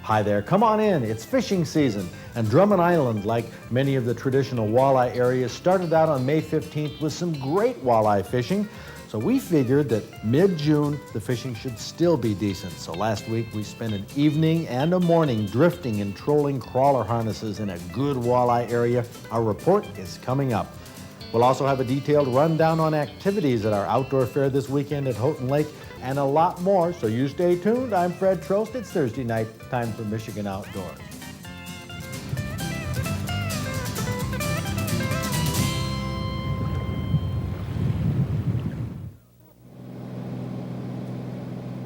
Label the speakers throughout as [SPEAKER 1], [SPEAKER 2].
[SPEAKER 1] Hi there, come on in, it's fishing season. And Drummond Island, like many of the traditional walleye areas, started out on May 15th with some great walleye fishing. So we figured that mid-June, the fishing should still be decent. So last week we spent an evening and a morning drifting and trolling crawler harnesses in a good walleye area. Our report is coming up. We'll also have a detailed rundown on activities at our outdoor fair this weekend at Houghton Lake, and a lot more, so you stay tuned. I'm Fred Trost. It's Thursday night, time for Michigan Outdoors.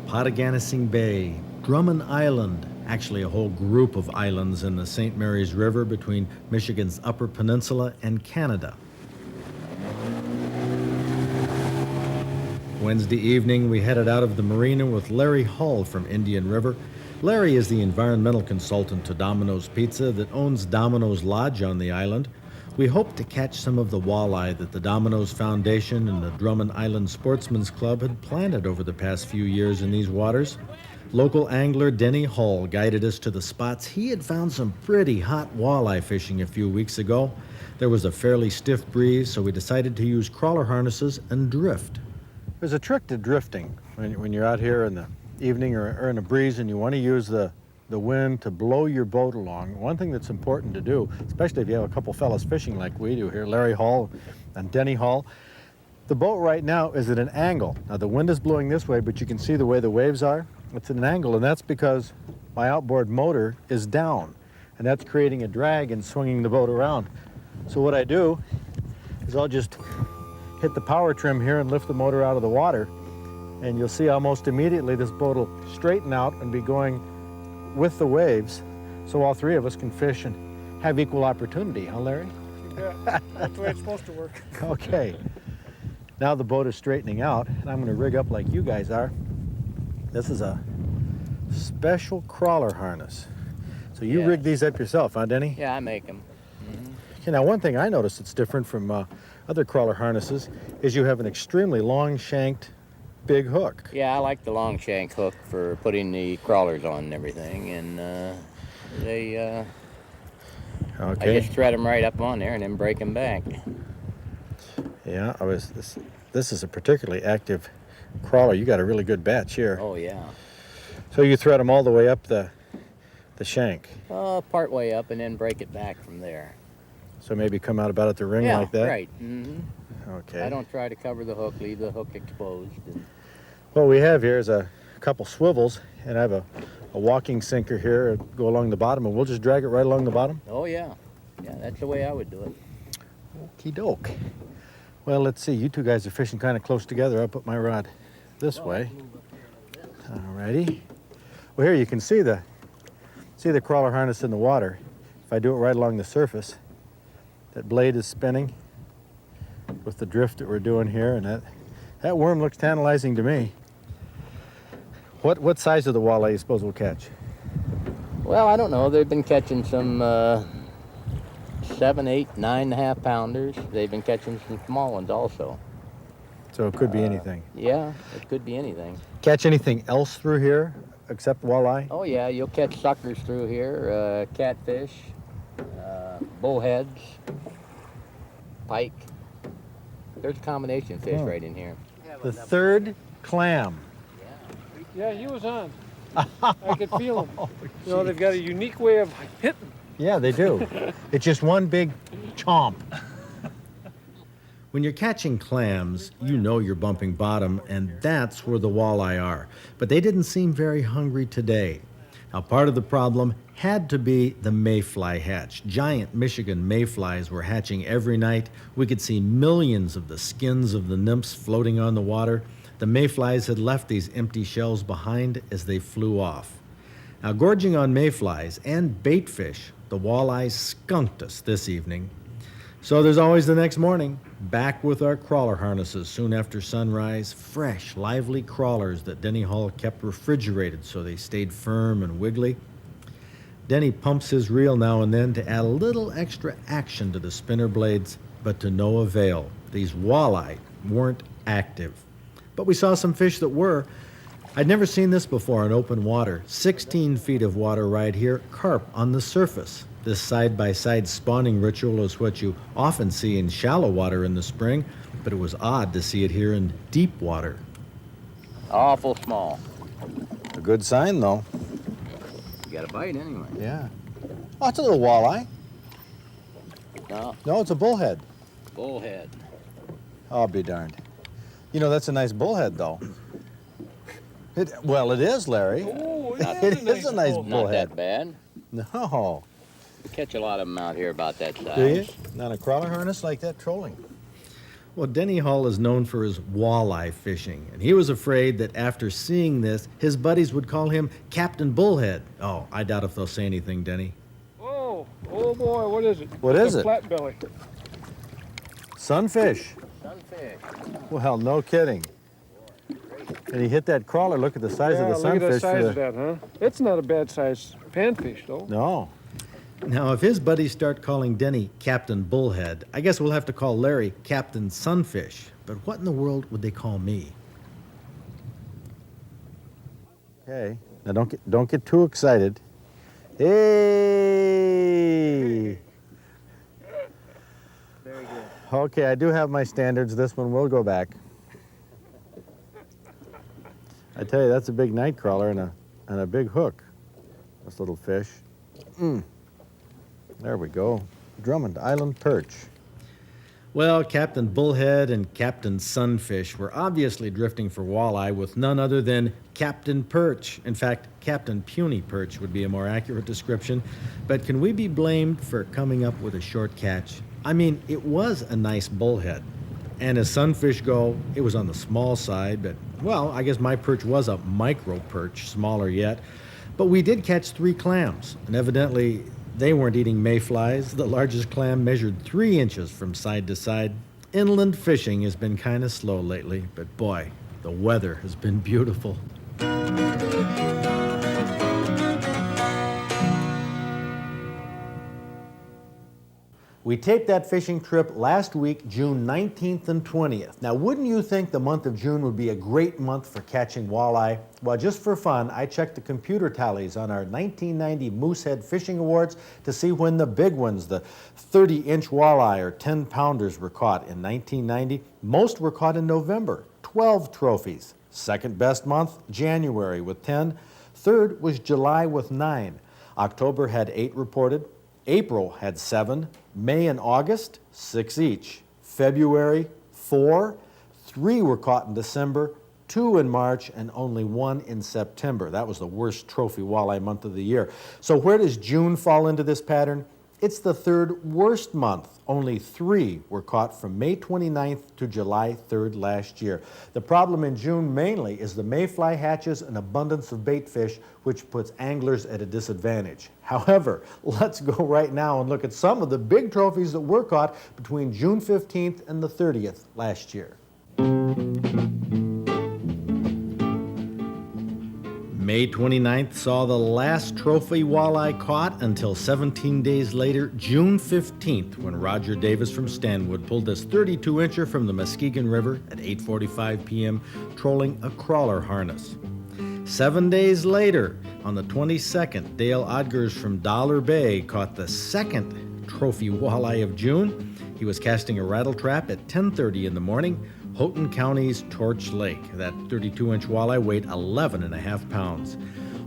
[SPEAKER 1] Pottaganessing Bay, Drummond Island, actually a whole group of islands in the St. Mary's River between Michigan's Upper Peninsula and Canada. Wednesday evening, we headed out of the marina with Larry Hull from Indian River. Larry is the environmental consultant to Domino's Pizza that owns Domino's Lodge on the island. We hope to catch some of the walleye that the Domino's Foundation and the Drummond Island Sportsman's Club had planted over the past few years in these waters. Local angler Denny Hull guided us to the spots he had found some pretty hot walleye fishing a few weeks ago. There was a fairly stiff breeze, so we decided to use crawler harnesses and drift. There's a trick to drifting when you're out here in the evening or in a breeze and you want to use the wind to blow your boat along. One thing that's important to do, especially if you have a couple fellas fishing like we do here, Larry Hull and Denny Hull, the boat right now is at an angle. Now the wind is blowing this way, but you can see the way the waves are. It's at an angle, and that's because my outboard motor is down, and that's creating a drag and swinging the boat around. So what I do is I'll just hit the power trim here and lift the motor out of the water, and you'll see almost immediately this boat will straighten out and be going with the waves, so all three of us can fish and have equal opportunity, huh, Larry?
[SPEAKER 2] Yeah, that's the way it's supposed to work.
[SPEAKER 1] Okay. Now the boat is straightening out, and I'm going to rig up like you guys are. This is a special crawler harness. So you rig these up yourself, huh, Denny?
[SPEAKER 3] Yeah, I make them.
[SPEAKER 1] Okay, now one thing I noticed that's different from other crawler harnesses is you have an extremely long-shanked big hook.
[SPEAKER 3] Yeah, I like the long shank hook for putting the crawlers on and everything, and I just thread them right up on there and then break them back.
[SPEAKER 1] Yeah, this is a particularly active crawler. You got a really good batch here.
[SPEAKER 3] Oh yeah.
[SPEAKER 1] So you thread them all the way up the shank.
[SPEAKER 3] Part way up and then break it back from there.
[SPEAKER 1] So maybe come out about at the ring like that?
[SPEAKER 3] Yeah, right. Mm-hmm.
[SPEAKER 1] Okay.
[SPEAKER 3] I don't try to cover the hook, leave the hook exposed.
[SPEAKER 1] What we have here is a couple swivels, and I have a walking sinker here that go along the bottom, and we'll just drag it right along the bottom?
[SPEAKER 3] Oh yeah. Yeah, that's the way I would do it.
[SPEAKER 1] Okie doke. Well, let's see. You two guys are fishing kind of close together. I'll put my rod this way. Alrighty. Well, here you can see the crawler harness in the water. If I do it right along the surface, that blade is spinning with the drift that we're doing here, and that worm looks tantalizing to me. What size of the walleye you suppose we'll catch?
[SPEAKER 3] Well, I don't know. They've been catching some 7, 8, 9.5 pounders. They've been catching some small ones also.
[SPEAKER 1] So it could be anything.
[SPEAKER 3] Yeah, it could be anything.
[SPEAKER 1] Catch anything else through here except walleye?
[SPEAKER 3] Oh yeah, you'll catch suckers through here, catfish, bullheads, pike. There's a combination of fish right in here.
[SPEAKER 1] The third clam.
[SPEAKER 2] Yeah, he was on. I could feel him. You know, they've got a unique way of hitting.
[SPEAKER 1] Yeah, they do. It's just one big chomp. When you're catching clams, you know you're bumping bottom, and that's where the walleye are. But they didn't seem very hungry today. Now, part of the problem had to be the mayfly hatch. Giant Michigan mayflies were hatching every night. We could see millions of the skins of the nymphs floating on the water. The mayflies had left these empty shells behind as they flew off. Now, gorging on mayflies and baitfish, the walleyes skunked us this evening. So there's always the next morning, back with our crawler harnesses soon after sunrise, fresh, lively crawlers that Denny Hull kept refrigerated so they stayed firm and wiggly. Denny pumps his reel now and then to add a little extra action to the spinner blades, but to no avail. These walleye weren't active. But we saw some fish that were. I'd never seen this before in open water. 16 feet of water right here, carp on the surface. This side-by-side spawning ritual is what you often see in shallow water in the spring, but it was odd to see it here in deep water.
[SPEAKER 3] Awful small.
[SPEAKER 1] A good sign, though.
[SPEAKER 3] You got a bite anyway.
[SPEAKER 1] Yeah. Oh, it's a little walleye.
[SPEAKER 3] No,
[SPEAKER 1] No, it's a bullhead.
[SPEAKER 3] bullhead.
[SPEAKER 1] I'll be darned. You know, that's a nice bullhead, though. Well, it is, Larry.
[SPEAKER 2] Oh,
[SPEAKER 1] It is a nice
[SPEAKER 3] Not
[SPEAKER 1] bullhead.
[SPEAKER 3] that bad.
[SPEAKER 1] No.
[SPEAKER 3] We catch a lot of them out here about that size.
[SPEAKER 1] Do you? Not a crawler harness like that trolling. Well, Denny Hall is known for his walleye fishing, and he was afraid that after seeing this, his buddies would call him Captain Bullhead. Oh, I doubt if they'll say anything, Denny.
[SPEAKER 2] Oh boy, what is it?
[SPEAKER 1] What is
[SPEAKER 2] a
[SPEAKER 1] it?
[SPEAKER 2] Flatbelly.
[SPEAKER 1] Sunfish.
[SPEAKER 3] Sunfish.
[SPEAKER 1] Well, no kidding. And he hit that crawler. Look at the size
[SPEAKER 2] Yeah,
[SPEAKER 1] of the
[SPEAKER 2] look at the
[SPEAKER 1] sunfish.
[SPEAKER 2] size of that, huh? It's not a bad size panfish, though.
[SPEAKER 1] No. Now, if his buddies start calling Denny Captain Bullhead, I guess we'll have to call Larry Captain Sunfish. But what in the world would they call me? Okay. Now don't get too excited. Hey.
[SPEAKER 3] Very good.
[SPEAKER 1] Okay, I do have my standards. This one will go back. I tell you, that's a big night crawler and a big hook. This little fish. There we go. Drummond Island perch. Well, Captain Bullhead and Captain Sunfish were obviously drifting for walleye with none other than Captain Perch. In fact, Captain Puny Perch would be a more accurate description. But can we be blamed for coming up with a short catch? I mean, it was a nice bullhead. And as sunfish go, it was on the small side, but, well, I guess my perch was a micro perch, smaller yet. But we did catch 3 clams, and evidently they weren't eating mayflies. The largest clam measured 3 inches from side to side. Inland fishing has been kind of slow lately, but boy, the weather has been beautiful. We taped that fishing trip last week, June 19th and 20th. Now, wouldn't you think the month of June would be a great month for catching walleye? Well, just for fun, I checked the computer tallies on our 1990 Moosehead Fishing Awards to see when the big ones, the 30-inch walleye or 10-pounders, were caught in 1990. Most were caught in November, 12 trophies. Second best month, January with 10. Third was July with 9. October had 8 reported. April had 7, May and August, 6 each. February, 4, 3 were caught in December, 2 in March, and only 1 in September. That was the worst trophy walleye month of the year. So where does June fall into this pattern? It's the 3rd worst month. Only 3 were caught from May 29th to July 3rd last year. The problem in June mainly is the mayfly hatches and abundance of bait fish, which puts anglers at a disadvantage. However, let's go right now and look at some of the big trophies that were caught between June 15th and the 30th last year. May 29th saw the last trophy walleye caught until 17 days later, June 15th, when Roger Davis from Stanwood pulled this 32-incher from the Muskegon River at 8:45 p.m., trolling a crawler harness. 7 days later, on the 22nd, Dale Odgers from Dollar Bay caught the second trophy walleye of June. He was casting a rattle trap at 10:30 in the morning. Houghton County's Torch Lake. That 32-inch walleye weighed 11.5 pounds.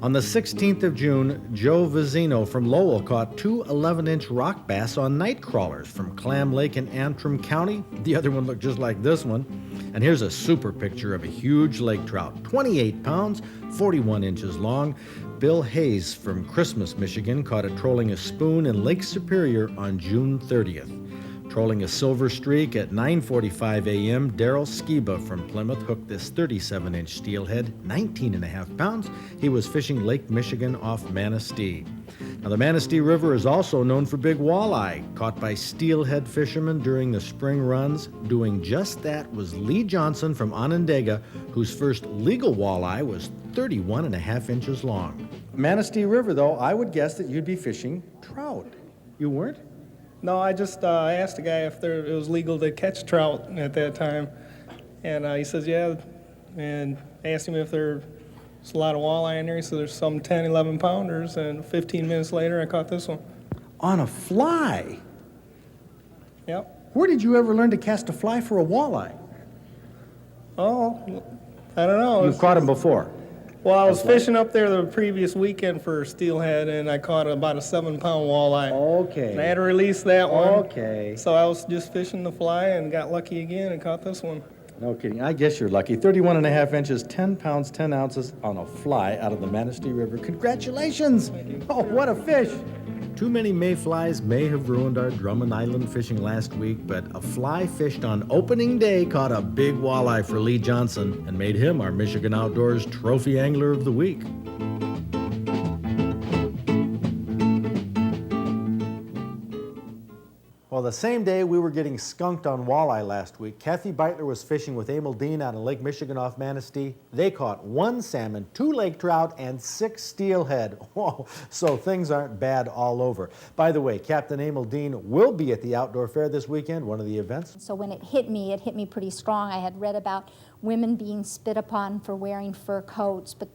[SPEAKER 1] On the 16th of June, Joe Vizino from Lowell caught 2 11-inch rock bass on night crawlers from Clam Lake in Antrim County. The other one looked just like this one. And here's a super picture of a huge lake trout, 28 pounds, 41 inches long. Bill Hayes from Christmas, Michigan, caught it trolling a spoon in Lake Superior on June 30th. Trolling a silver streak at 9:45 a.m., Darrell Skiba from Plymouth hooked this 37-inch steelhead, 19.5 pounds. He was fishing Lake Michigan off Manistee. Now, the Manistee River is also known for big walleye, caught by steelhead fishermen during the spring runs. Doing just that was Lee Johnson from Onondaga, whose first legal walleye was 31.5 inches long. Manistee River, though, I would guess that you'd be fishing trout. You weren't?
[SPEAKER 4] No, I just asked the guy if it was legal to catch trout at that time, and he says yeah, and I asked him if they're There's a lot of walleye in there, so there's some 10, 11 pounders, and 15 minutes later I caught this one.
[SPEAKER 1] On a fly?
[SPEAKER 4] Yep.
[SPEAKER 1] Where did you ever learn to cast a fly for a walleye?
[SPEAKER 4] Oh, I don't know.
[SPEAKER 1] You've caught them before.
[SPEAKER 4] Well, I was fishing up there the previous weekend for steelhead, and I caught about a 7-pound walleye.
[SPEAKER 1] Okay.
[SPEAKER 4] And I had to release that one.
[SPEAKER 1] Okay.
[SPEAKER 4] So I was just fishing the fly and got lucky again and caught this one.
[SPEAKER 1] No kidding. I guess you're lucky. 31.5 inches, 10 pounds, 10 ounces on a fly out of the Manistee River. Congratulations! Oh, what a fish! Too many mayflies may have ruined our Drummond Island fishing last week, but a fly fished on opening day caught a big walleye for Lee Johnson and made him our Michigan Outdoors Trophy Angler of the Week. Well, the same day we were getting skunked on walleye last week, Kathy Beitler was fishing with Emil Dean out of Lake Michigan off Manistee. They caught 1 salmon, 2 lake trout, and 6 steelhead. Whoa, so things aren't bad all over. By the way, Captain Emil Dean will be at the Outdoor Fair this weekend, one of the events.
[SPEAKER 5] So when it hit me pretty strong. I had read about women being spit upon for wearing fur coats, but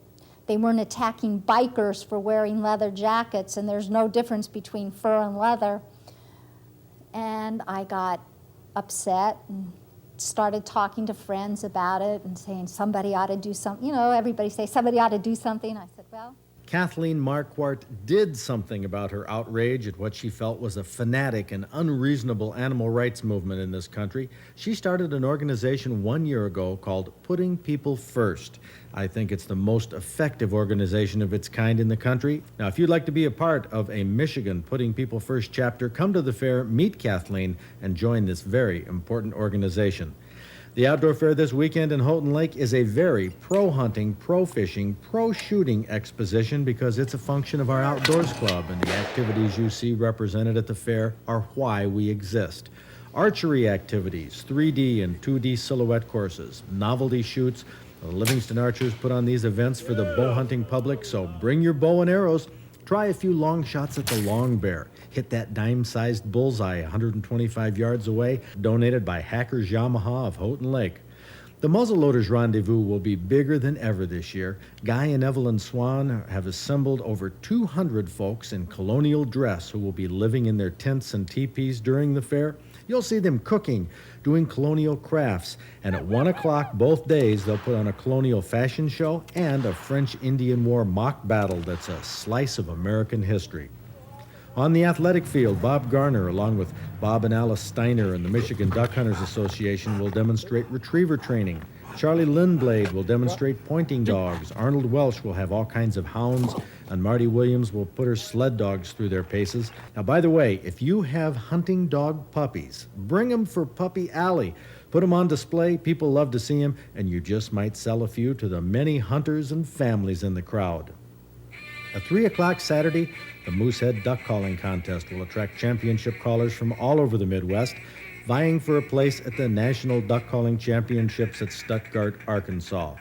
[SPEAKER 5] they weren't attacking bikers for wearing leather jackets, and there's no difference between fur and leather. And I got upset and started talking to friends about it and saying somebody ought to do something. You know, everybody say somebody ought to do something. I said, well.
[SPEAKER 1] Kathleen Marquardt did something about her outrage at what she felt was a fanatic and unreasonable animal rights movement in this country. She started an organization 1 year ago called Putting People First. I think it's the most effective organization of its kind in the country. Now, if you'd like to be a part of a Michigan Putting People First chapter, come to the fair, meet Kathleen, and join this very important organization. The Outdoor Fair this weekend in Houghton Lake is a very pro-hunting, pro-fishing, pro-shooting exposition because it's a function of our Outdoors Club, and the activities you see represented at the fair are why we exist. Archery activities, 3D and 2D silhouette courses, novelty shoots. The Livingston Archers put on these events for the bow hunting public, so bring your bow and arrows. Try a few long shots at the Long Bear. Hit that dime-sized bullseye 125 yards away, donated by Hackers Yamaha of Houghton Lake. The muzzleloaders rendezvous will be bigger than ever this year. Guy and Evelyn Swan have assembled over 200 folks in colonial dress who will be living in their tents and teepees during the fair. You'll see them cooking, doing colonial crafts, and at 1 o'clock both days they'll put on a colonial fashion show and a French Indian War mock battle that's a slice of American history. On the athletic field, Bob Garner, along with Bob and Alice Steiner and the Michigan Duck Hunters Association, will demonstrate retriever training. Charlie Lindblade will demonstrate pointing dogs. Arnold Welsh will have all kinds of hounds, and Marty Williams will put her sled dogs through their paces. Now, by the way, if you have hunting dog puppies, bring them for Puppy Alley. Put them on display, people love to see them, and you just might sell a few to the many hunters and families in the crowd. At 3 o'clock Saturday, the Moosehead Duck Calling Contest will attract championship callers from all over the Midwest, vying for a place at the National Duck Calling Championships at Stuttgart, Arkansas.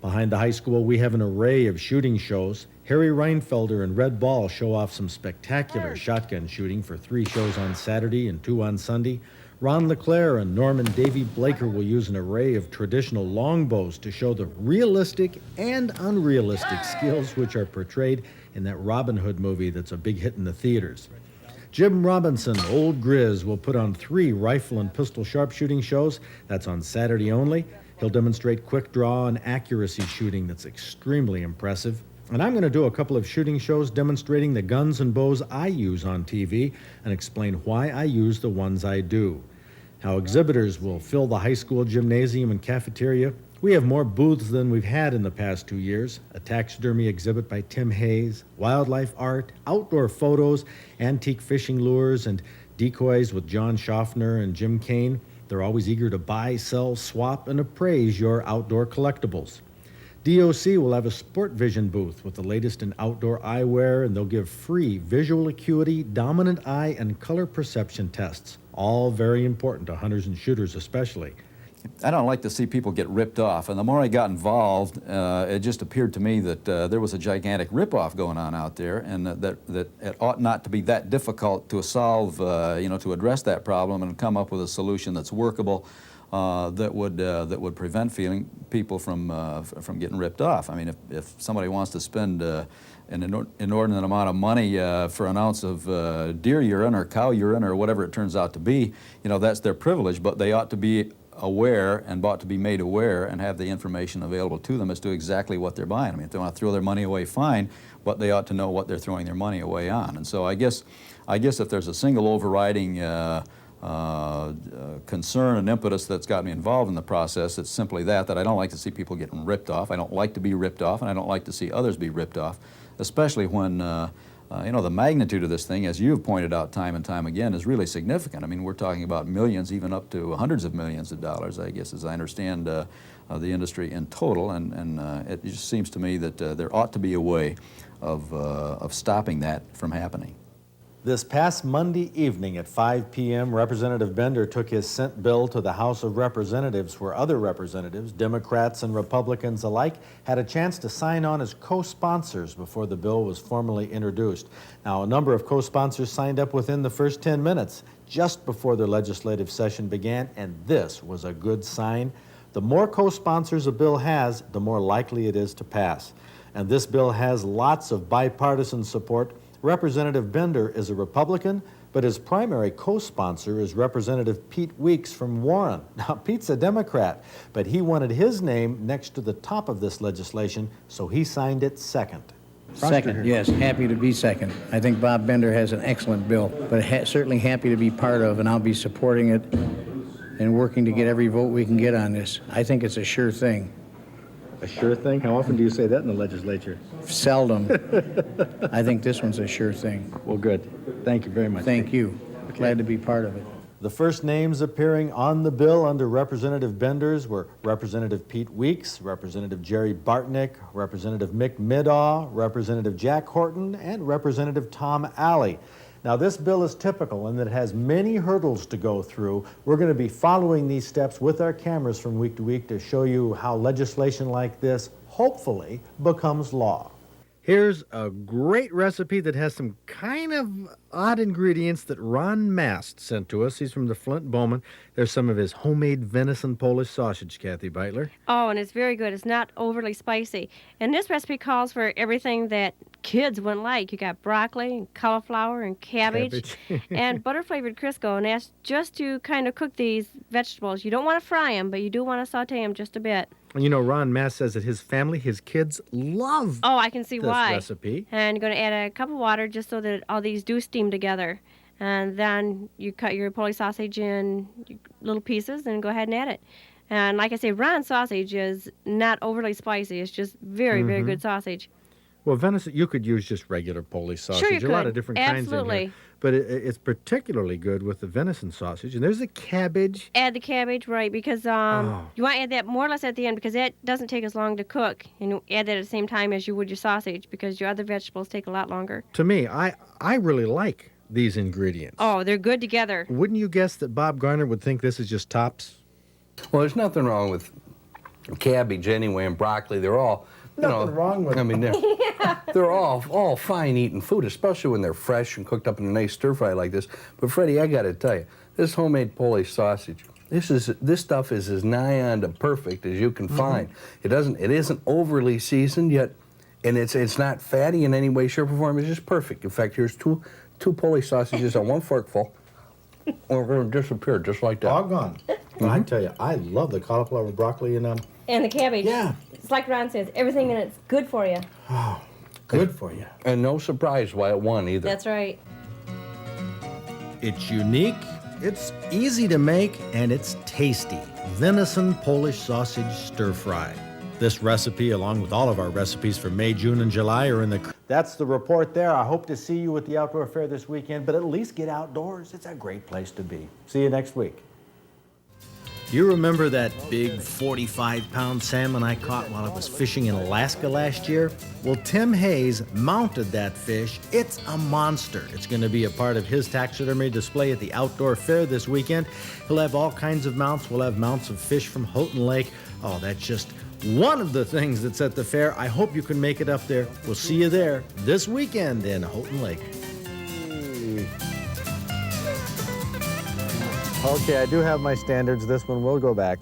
[SPEAKER 1] Behind the high school, we have an array of shooting shows. Harry Reinfelder and Red Ball show off some spectacular shotgun shooting for 3 shows on Saturday and 2 on Sunday. Ron LeClaire and Norman Davy Blaker will use an array of traditional longbows to show the realistic and unrealistic skills which are portrayed in that Robin Hood movie that's a big hit in the theaters. Jim Robinson, Old Grizz, will put on 3 rifle and pistol sharpshooting shows. That's on Saturday only. He'll demonstrate quick draw and accuracy shooting that's extremely impressive. And I'm going to do a couple of shooting shows demonstrating the guns and bows I use on TV and explain why I use the ones I do. How exhibitors will fill the high school gymnasium and cafeteria. We have more booths than we've had in the past 2 years. A taxidermy exhibit by Tim Hayes, wildlife art, outdoor photos, antique fishing lures, and decoys with John Schaffner and Jim Kane. They're always eager to buy, sell, swap, and appraise your outdoor collectibles. DOC will have a Sport Vision booth with the latest in outdoor eyewear, and they'll give free visual acuity, dominant eye, and color perception tests, all very important to hunters and shooters especially.
[SPEAKER 6] I don't like to see people get ripped off, and the more I got involved, it just appeared to me that there was a gigantic rip-off going on out there, and that it ought not to be that difficult to solve, to address that problem and come up with a solution that's workable that would prevent people from getting ripped off. I mean, if somebody wants to spend an inordinate amount of money for an ounce of deer urine or cow urine or whatever it turns out to be, that's their privilege, but they ought to be aware and ought to be made aware and have the information available to them as to exactly what they're buying. I mean, if they want to throw their money away, fine, but they ought to know what they're throwing their money away on. And so I guess if there's a single overriding concern and impetus that's got me involved in the process, it's simply that I don't like to see people getting ripped off. I don't like to be ripped off, and I don't like to see others be ripped off, especially when the magnitude of this thing, as you've pointed out time and time again, is really significant. I mean, we're talking about millions, even up to hundreds of millions of dollars, I guess, as I understand the industry in total, and it just seems to me that there ought to be a way of stopping that from happening.
[SPEAKER 1] This past Monday evening at 5 p.m., Representative Bender took his Senate bill to the House of Representatives, where other representatives, Democrats and Republicans alike, had a chance to sign on as co-sponsors before the bill was formally introduced. Now, a number of co-sponsors signed up within the first 10 minutes, just before the legislative session began, and this was a good sign. The more co-sponsors a bill has, the more likely it is to pass. And this bill has lots of bipartisan support. Representative Bender is a Republican, but his primary co-sponsor is Representative Pete Weeks from Warren. Now, Pete's a Democrat, but he wanted his name next to the top of this legislation, so he signed it second.
[SPEAKER 7] Second, yes, happy to be second. I think Bob Bender has an excellent bill, but certainly happy to be part of, and I'll be supporting it and working to get every vote we can get on this. I think it's a sure thing.
[SPEAKER 1] A sure thing? How often do you say that in the legislature?
[SPEAKER 7] Seldom. I think this one's a sure thing.
[SPEAKER 1] Well, good. Thank you very much.
[SPEAKER 7] Thank you. Glad to be part of it.
[SPEAKER 1] The first names appearing on the bill under Representative Bender's were Representative Pete Weeks, Representative Jerry Bartnick, Representative Mick Middaugh, Representative Jack Horton, and Representative Tom Alley. Now, this bill is typical in that it has many hurdles to go through. We're going to be following these steps with our cameras from week to week to show you how legislation like this hopefully becomes law. Here's a great recipe that has some kind of odd ingredients that Ron Mast sent to us. He's from the Flint Bowman. There's some of his homemade venison Polish sausage, Kathy Beitler.
[SPEAKER 8] Oh, and it's very good. It's not overly spicy. And this recipe calls for everything that kids wouldn't like. You got broccoli and cauliflower and cabbage. And butter-flavored Crisco. And that's just to kind of cook these vegetables. You don't want to fry them, but you do want to saute them just a bit.
[SPEAKER 1] You know, Ron Mast says that his family, his kids, love
[SPEAKER 8] I can see
[SPEAKER 1] this
[SPEAKER 8] why.
[SPEAKER 1] recipe.
[SPEAKER 8] And you're going to add a cup of water just so that all these do steam together. And then you cut your Polish sausage in little pieces and go ahead and add it. And like I say, Ron sausage is not overly spicy. It's just very, very good sausage.
[SPEAKER 1] Well, venison, you could use just regular Polish sausage.
[SPEAKER 8] Sure you
[SPEAKER 1] A lot
[SPEAKER 8] could.
[SPEAKER 1] of different
[SPEAKER 8] Absolutely.
[SPEAKER 1] kinds in here. But it's particularly good with the venison sausage. And there's the cabbage.
[SPEAKER 8] Add the cabbage, right, because you want to add that more or less at the end because that doesn't take as long to cook. And you add that at the same time as you would your sausage because your other vegetables take a lot longer.
[SPEAKER 1] To me, I really like these ingredients.
[SPEAKER 8] Oh, they're good together.
[SPEAKER 1] Wouldn't you guess that Bob Garner would think this is just tops?
[SPEAKER 9] Well, there's nothing wrong with cabbage anyway and broccoli. They're all,
[SPEAKER 1] Nothing wrong with
[SPEAKER 9] I mean, they're all fine eating food, especially when they're fresh and cooked up in a nice stir fry like this. But Freddie, I got to tell you, this homemade Polish sausage, this stuff is as nigh on to perfect as you can find. It isn't overly seasoned yet, and it's not fatty in any way, shape, or form. It's just perfect. In fact, here's two Polish sausages on one forkful. We're going to disappear just like that.
[SPEAKER 1] Doggone. Well, I tell you, I love the cauliflower, broccoli, and
[SPEAKER 8] And the cabbage.
[SPEAKER 1] Yeah.
[SPEAKER 8] It's like Ron says, everything in it's good for you.
[SPEAKER 1] oh, good for you.
[SPEAKER 9] And no surprise why it won either.
[SPEAKER 8] That's right.
[SPEAKER 1] It's unique, it's easy to make, and it's tasty. Venison Polish sausage stir fry. This recipe, along with all of our recipes for May, June, and July, are in the... That's the report there. I hope to see you at the outdoor fair this weekend, but at least get outdoors. It's a great place to be. See you next week. You remember that big 45-pound salmon I caught while I was fishing in Alaska last year? Well, Tim Hayes mounted that fish. It's a monster. It's going to be a part of his taxidermy display at the outdoor fair this weekend. He'll have all kinds of mounts. We'll have mounts of fish from Houghton Lake. Oh, that's just one of the things that's at the fair. I hope you can make it up there. We'll see you there this weekend in Houghton Lake. Okay, I do have my standards. This one will go back.